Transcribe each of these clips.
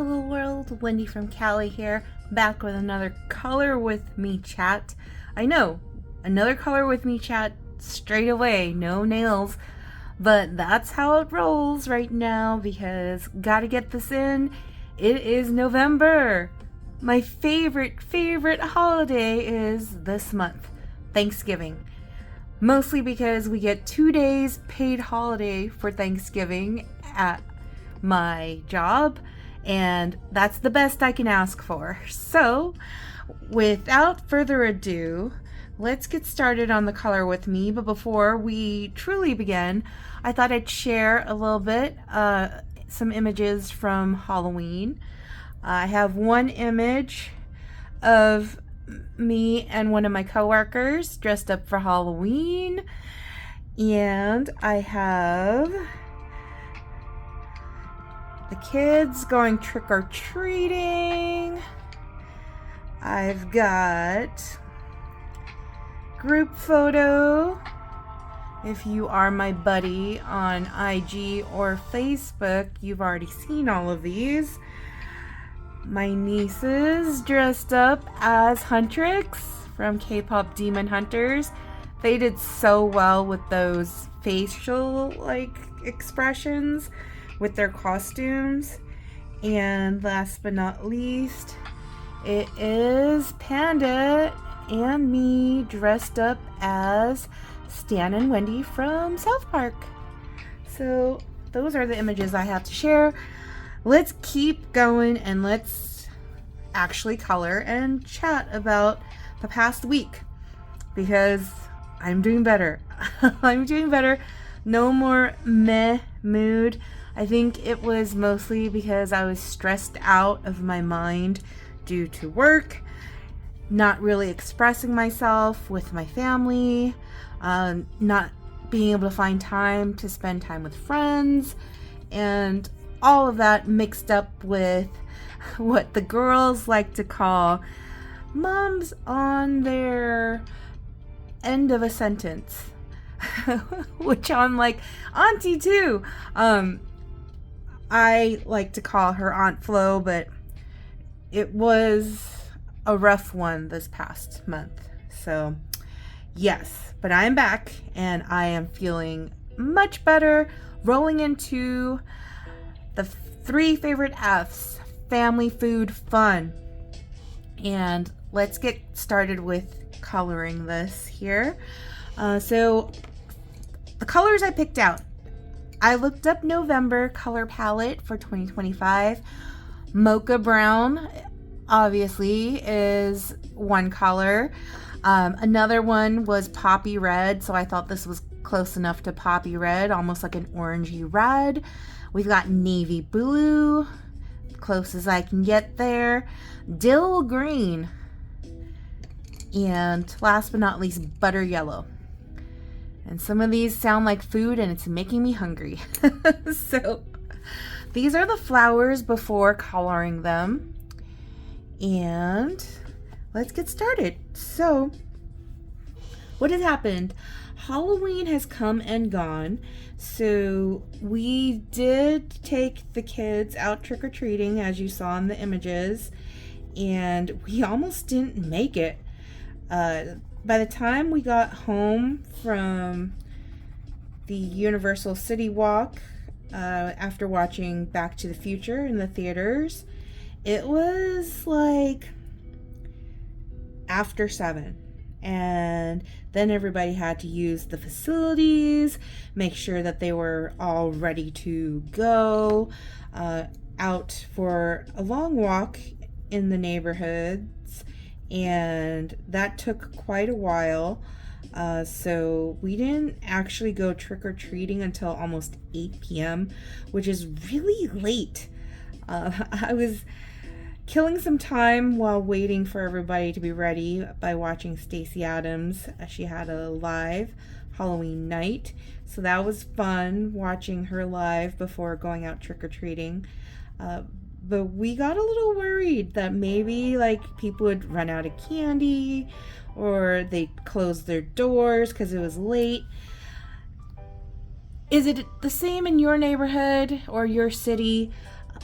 Hello world, Wendy from Cali here, back with another Color With Me chat. I know, another Color With Me chat straight away, no nails, but that's how it rolls right now because gotta get this in. It is November. My favorite holiday is this month, Thanksgiving. Mostly because we get 2 days paid holiday for Thanksgiving at my job, and that's the best I can ask for. So, without further ado, let's get started on the color with me. But before we truly begin, I thought I'd share a little bit, some images from Halloween. I have one image of me and one of my coworkers dressed up for Halloween, and I have the kids going trick-or-treating. I've got group photo. If you are my buddy on IG or Facebook, you've already seen all of these. My nieces dressed up as Huntrix from K-pop Demon Hunters. They did so well with those facial expressions with their costumes. And last but not least, it is Panda and me dressed up as Stan and Wendy from South Park. So those are the images I have to share. Let's keep going and let's actually color and chat about the past week because I'm doing better. I'm doing better. No more meh mood. I think it was mostly because I was stressed out of my mind due to work, not really expressing myself with my family, not being able to find time to spend time with friends, and all of that mixed up with what the girls like to call moms on their end of a sentence. Which I'm like, Auntie too. I like to call her Aunt Flo, but it was a rough one this past month. So yes, but I'm back and I am feeling much better, rolling into the 3 favorite F's: family, food, fun. And let's get started with coloring this here. So the colors I picked out, I looked up November color palette for 2025. Mocha brown obviously is one color. Another one was poppy red, so I thought this was close enough to poppy red, almost like an orangey red. We've got navy blue, close as I can get there. Dill green. And last but not least, butter yellow. And some of these sound like food and it's making me hungry. So these are the flowers before coloring them. And let's get started. So what has happened? Halloween has come and gone. So we did take the kids out trick-or-treating, as you saw in the images, and we almost didn't make it. By the time we got home from the Universal City Walk, after watching Back to the Future in the theaters, it was like after 7. And then everybody had to use the facilities, make sure that they were all ready to go out for a long walk in the neighborhoods, and that took quite a while. So we didn't actually go trick-or-treating until almost 8 p.m., which is really late. I was killing some time while waiting for everybody to be ready by watching Stacey Adams. She had a live Halloween night, so that was fun watching her live before going out trick-or-treating. But we got a little worried that maybe people would run out of candy or they'd close their doors because it was late. Is it the same in your neighborhood or your city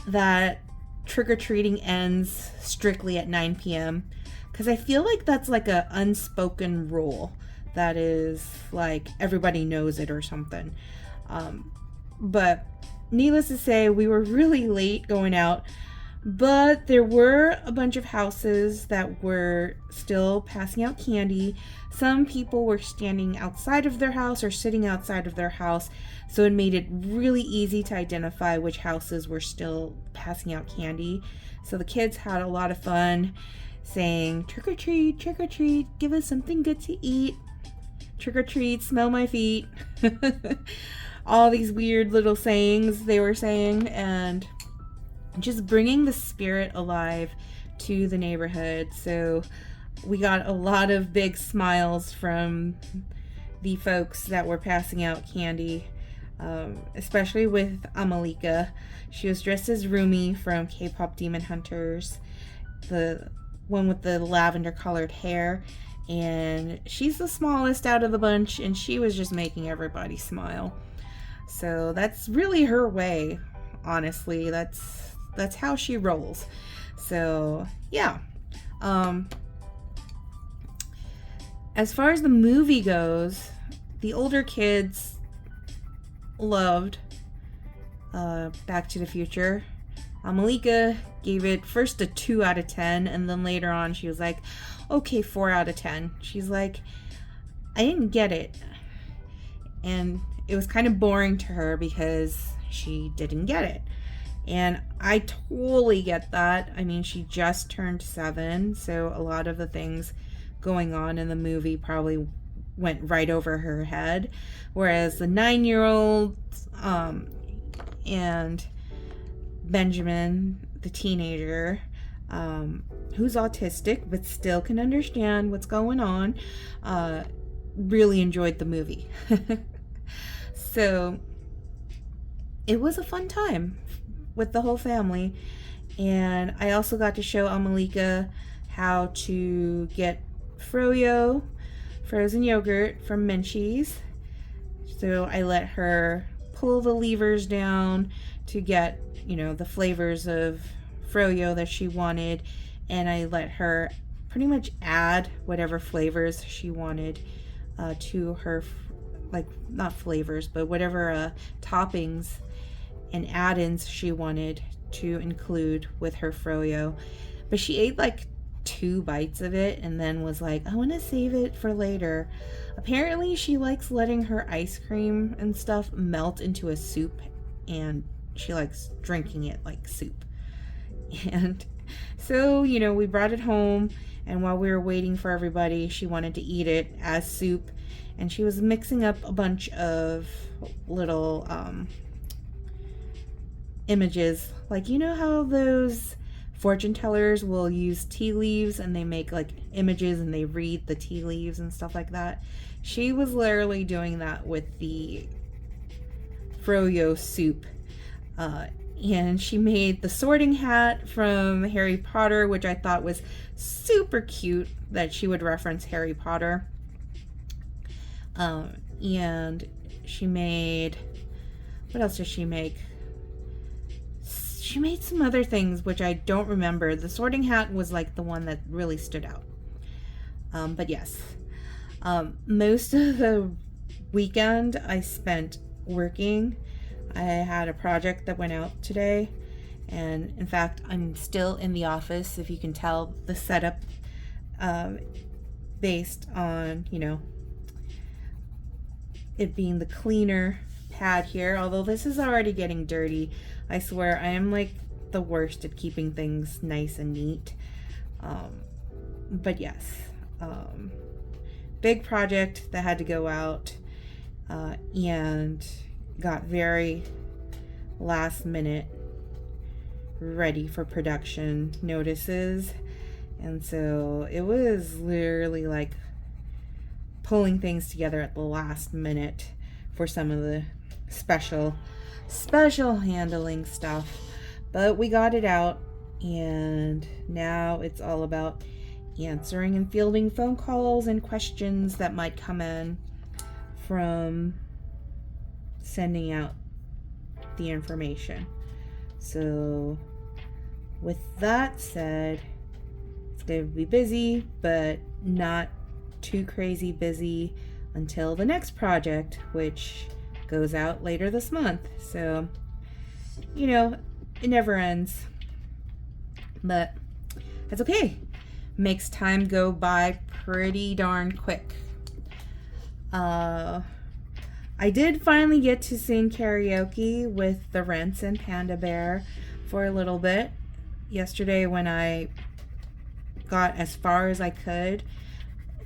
that trick-or-treating ends strictly at 9 p.m. because I feel like that's like a unspoken rule that is like everybody knows it or something. But needless to say, we were really late going out, but there were a bunch of houses that were still passing out candy. Some people were standing outside of their house or sitting outside of their house, so it made it really easy to identify which houses were still passing out candy. So the kids had a lot of fun saying, trick or treat, give us something good to eat. Trick or treat, smell my feet. All these weird little sayings they were saying, and just bringing the spirit alive to the neighborhood. So we got a lot of big smiles from the folks that were passing out candy, especially with Amalika. She was dressed as Rumi from K-pop Demon Hunters, the one with the lavender colored hair, and she's the smallest out of the bunch, and she was just making everybody smile. So that's really her way, honestly. That's how she rolls. So yeah. As far as the movie goes, the older kids loved Back to the Future. Malika gave it first a 2 out of 10, and then later on she was like, okay, 4 out of 10. She's like, I didn't get it. And it was kind of boring to her because she didn't get it. And I totally get that. I mean, she just turned 7, so a lot of the things going on in the movie probably went right over her head. Whereas the 9-year-old and Benjamin, the teenager, who's autistic but still can understand what's going on, really enjoyed the movie. So it was a fun time with the whole family. And I also got to show Amalika how to get Froyo, frozen yogurt, from Menchie's. So I let her pull the levers down to get, the flavors of Froyo that she wanted, and I let her pretty much add whatever flavors she wanted to her, like, not flavors, but whatever toppings and add-ins she wanted to include with her Froyo. But she ate like 2 bites of it and then was like, I want to save it for later. Apparently she likes letting her ice cream and stuff melt into a soup, and she likes drinking it like soup. And so, we brought it home, and while we were waiting for everybody, she wanted to eat it as soup, and she was mixing up a bunch of little images. Like, how those fortune tellers will use tea leaves and they make like images and they read the tea leaves and stuff like that? She was literally doing that with the Froyo soup. And she made the Sorting Hat from Harry Potter, which I thought was super cute that she would reference Harry Potter. And she made, what else did she make? She made some other things which I don't remember. The Sorting Hat was like the one that really stood out. But yes, most of the weekend I spent working. I had a project that went out today, and in fact I'm still in the office, if you can tell the setup, based on it being the cleaner pad here, although this is already getting dirty. I swear I am like the worst at keeping things nice and neat. But yes, big project that had to go out, and got very last minute ready for production notices. And so it was literally like pulling things together at the last minute for some of the special handling stuff. But we got it out, and now it's all about answering and fielding phone calls and questions that might come in from sending out the information. So with that said, it's going to be busy, but not too crazy busy until the next project, which goes out later this month. So, you know, it never ends. But that's okay. Makes time go by pretty darn quick. I did finally get to sing karaoke with the Rents and Panda Bear for a little bit yesterday when I got as far as I could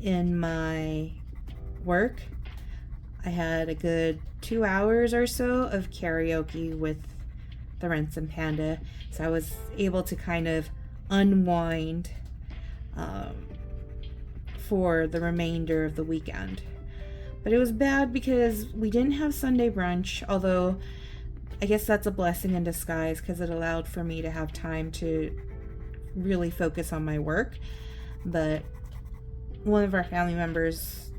in my work. I had a good 2 hours or so of karaoke with the Rents and Panda, so I was able to kind of unwind for the remainder of the weekend. But it was bad because we didn't have Sunday brunch, although I guess that's a blessing in disguise because it allowed for me to have time to really focus on my work. But one of our family members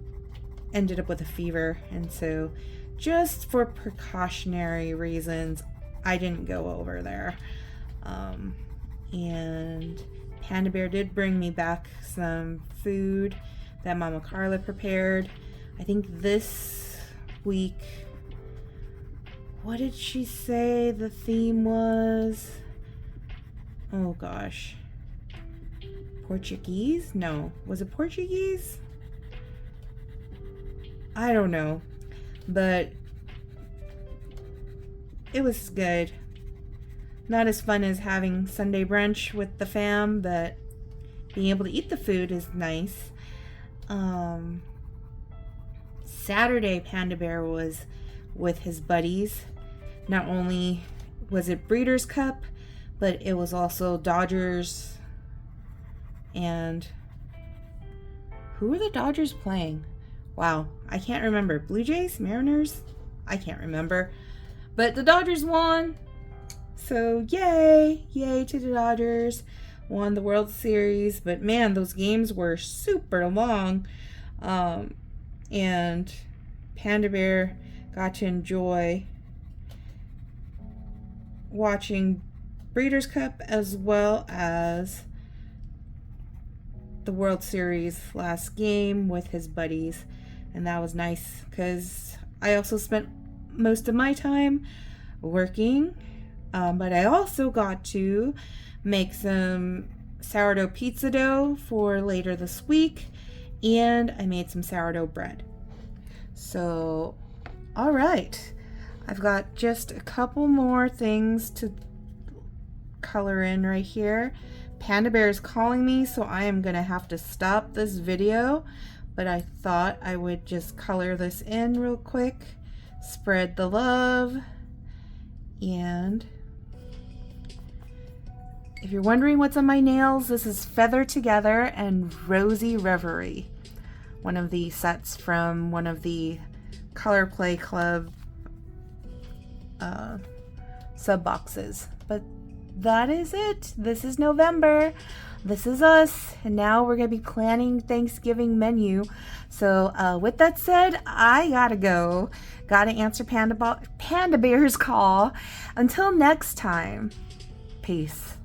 ended up with a fever, and so just for precautionary reasons, I didn't go over there. And Panda Bear did bring me back some food that Mama Carla prepared. I think this week, what did she say the theme was? Oh gosh. Portuguese? No. Was it Portuguese? I don't know. But it was good. Not as fun as having Sunday brunch with the fam, but being able to eat the food is nice. Saturday, Panda Bear was with his buddies. Not only was it Breeders' Cup, but it was also Dodgers. And who were the Dodgers playing? Wow, I can't remember. Blue Jays? Mariners? I can't remember. But the Dodgers won. So yay! Yay to the Dodgers. Won the World Series. But man, those games were super long. And Panda Bear got to enjoy watching Breeders' Cup as well as the World Series last game with his buddies. And that was nice because I also spent most of my time working, but I also got to make some sourdough pizza dough for later this week, and I made some sourdough bread. So, all right, I've got just a couple more things to color in right here. Panda Bear is calling me, so I am gonna have to stop this video, but I thought I would just color this in real quick, spread the love, and if you're wondering what's on my nails, this is Feather Together and Rosy Reverie, one of the sets from one of the Color Play Club sub boxes. But that is it. This is November. This is us. And now we're going to be planning Thanksgiving menu. So with that said, I gotta go. Gotta answer Panda Bear's call. Until next time, peace.